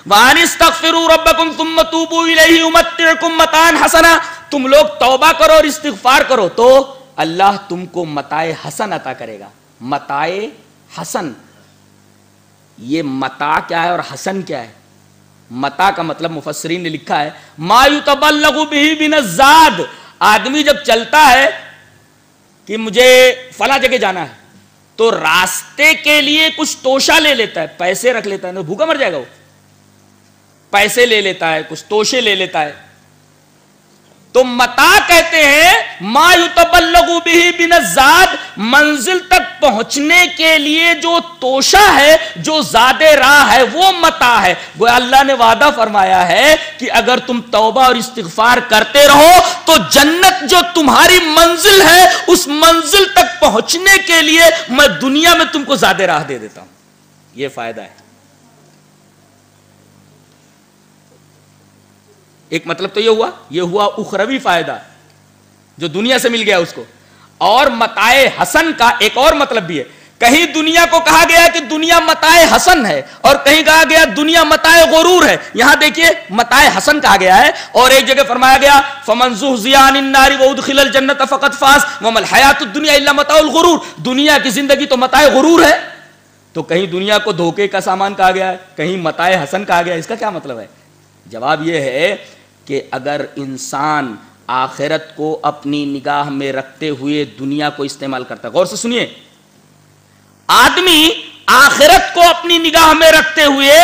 وَأَنِ اسْتَغْفِرُوا رَبَّكُمْ ثُمَّ تُوبُوا إِلَيْهِ يُمَتِّعْكُمْ مَتَاعًا حَسَنًا. تم لوگ توبہ کرو اور استغفار کرو تو اللہ تم کو متاع حسن عطا کرے گا. متاع حسن, یہ متاع کیا ہے اور حسن کیا ہے؟ متاع کا مطلب مفسرین نے لکھا ہے ما یتبلغ به من الزاد. آدمی جب چلتا ہے کہ مجھے فلاں جگہ جانا ہے تو راستے کے لیے کچھ توشہ لے لیتا ہے, پیسے رکھ لیتا ہے, بھوکا مر جائے گا وہ. پیسے لے لیتا ہے, کچھ توشے لے لیتا ہے. تو متاع کہتے ہیں ما یتبلغ به من الزاد, منزل تک پہنچنے کے لیے جو توشہ ہے, جو زاد راہ ہے, وہ متاع ہے. گویا اللہ نے وعدہ فرمایا ہے کہ اگر تم توبہ اور استغفار کرتے رہو تو جنت جو تمہاری منزل ہے اس منزل تک پہنچنے کے لیے میں دنیا میں تم کو زاد راہ دے دیتا ہوں. یہ فائدہ ہے. ایک مطلب تو یہ ہوا اخروی فائدہ جو دنیا سے مل گیا اس کو. اور متاع حسن کا ایک اور مطلب بھی ہے. کہیں دنیا کو کہا گیا کہ دنیا متاع حسن ہے اور کہیں کہا گیا دنیا متاع غرور ہے. یہاں دیکھیے متاع حسن کہا گیا ہے اور ایک جگہ فرمایا گیا فمن زحزح عن النار وادخل الجنۃ فقد فاز وما الحیاۃ الدنیا الا متاع الغرور. دنیا کی زندگی تو متاع غرور ہے. تو کہیں دنیا کو دھوکے کا سامان کہا گیا ہے, کہیں متاع حسن کہا گیا. اس کا کیا مطلب ہے؟ جواب یہ ہے کہ اگر انسان آخرت کو اپنی نگاہ میں رکھتے ہوئے دنیا کو استعمال کرتا ہے, غور سے سنیے, آدمی آخرت کو اپنی نگاہ میں رکھتے ہوئے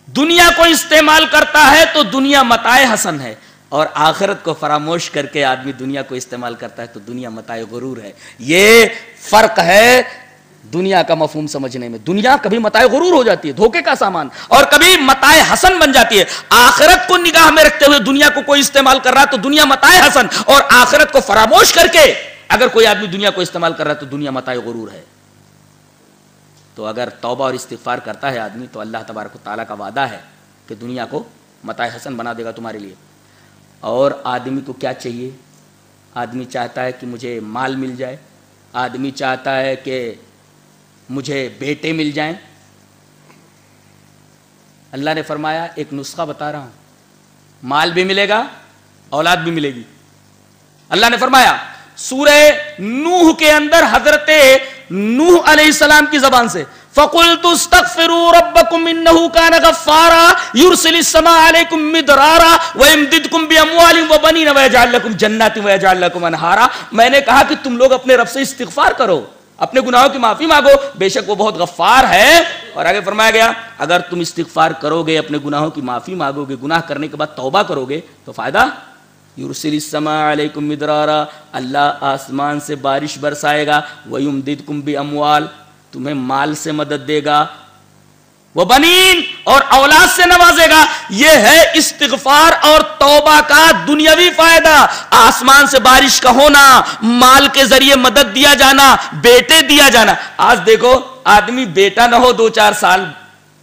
دنیا کو استعمال کرتا ہے تو دنیا متاع حسن ہے, اور آخرت کو فراموش کر کے آدمی دنیا کو استعمال کرتا ہے تو دنیا متاع غرور ہے. یہ فرق ہے دنیا کا مفہوم سمجھنے میں. دنیا کبھی متاع غرور ہو جاتی ہے, دھوکے کا سامان, اور کبھی متاع حسن بن جاتی ہے. آخرت کو نگاہ میں رکھتے ہوئے دنیا کو کوئی استعمال کر رہا ہے تو دنیا متاع حسن, اور آخرت کو فراموش کر کے اگر کوئی آدمی دنیا کو استعمال کر رہا ہے تو دنیا متاع غرور ہے. تو اگر توبہ اور استغفار کرتا ہے آدمی تو اللہ تبارک و تعالیٰ کا وعدہ ہے کہ دنیا کو متاع حسن بنا دے گا تمہارے لیے. اور آدمی کو کیا چاہیے؟ آدمی چاہتا ہے کہ مجھے مال مل جائے, آدمی چاہتا ہے کہ مجھے بیٹے مل جائیں. اللہ نے فرمایا ایک نسخہ بتا رہا ہوں, مال بھی ملے گا اولاد بھی ملے گی. اللہ نے فرمایا سورہ نوح کے اندر حضرت نوح علیہ السلام کی زبان سے فَقُلْتُ اسْتَغْفِرُوا رَبَّكُمْ إِنَّهُ كَانَ غَفَّارًا يُرْسِلِ السَّمَاءَ عَلَيْكُمْ مِدْرَارًا وَيُمْدِدْكُمْ بِأَمْوَالٍ وَبَنِينَ وَيَجْعَلْ لَكُمْ جَنَّاتٍ وَيَجْعَلْ لَكُمْ أَنْهَارًا. میں نے کہا کہ تم لوگ اپنے رب سے استغفار کرو, اپنے گناہوں کی معافی مانگو, بے شک وہ بہت غفار ہے. اور آگے فرمایا گیا اگر تم استغفار کرو گے, اپنے گناہوں کی معافی مانگو گے, گناہ کرنے کے بعد توبہ کرو گے تو فائدہ یرسل السماء علیکم مدرارا, اللہ آسمان سے بارش برسائے گا, ویمددکم باموال, تمہیں مال سے مدد دے گا, وبنین, اور اولاد سے نوازے گا. یہ ہے استغفار اور توبہ کا دنیاوی فائدہ. آسمان سے بارش کا ہونا, مال کے ذریعے مدد دیا جانا, بیٹے دیا جانا. آج دیکھو آدمی بیٹا نہ ہو 2-4 سال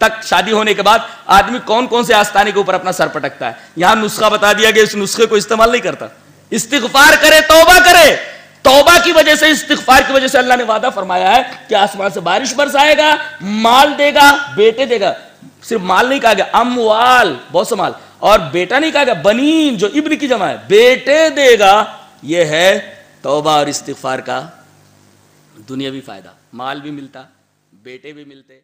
تک شادی ہونے کے بعد آدمی کون کون سے آستانے کے اوپر اپنا سر پٹکتا ہے. یہاں نسخہ بتا دیا گیا, اس نسخے کو استعمال نہیں کرتا. استغفار کرے, توبہ کرے. توبہ کی وجہ سے, استغفار کی وجہ سے اللہ نے وعدہ فرمایا ہے کہ آسمان سے بارش برسائے گا, مال دے گا, بیٹے دے گا. صرف مال نہیں کہا گیا, اموال, بہت سا مال, اور بیٹا نہیں کہا گیا, بنین جو ابن کی جمع ہے, بیٹے دے گا. یہ ہے توبہ اور استغفار کا دنیاوی فائدہ. مال بھی ملتا, بیٹے بھی ملتے.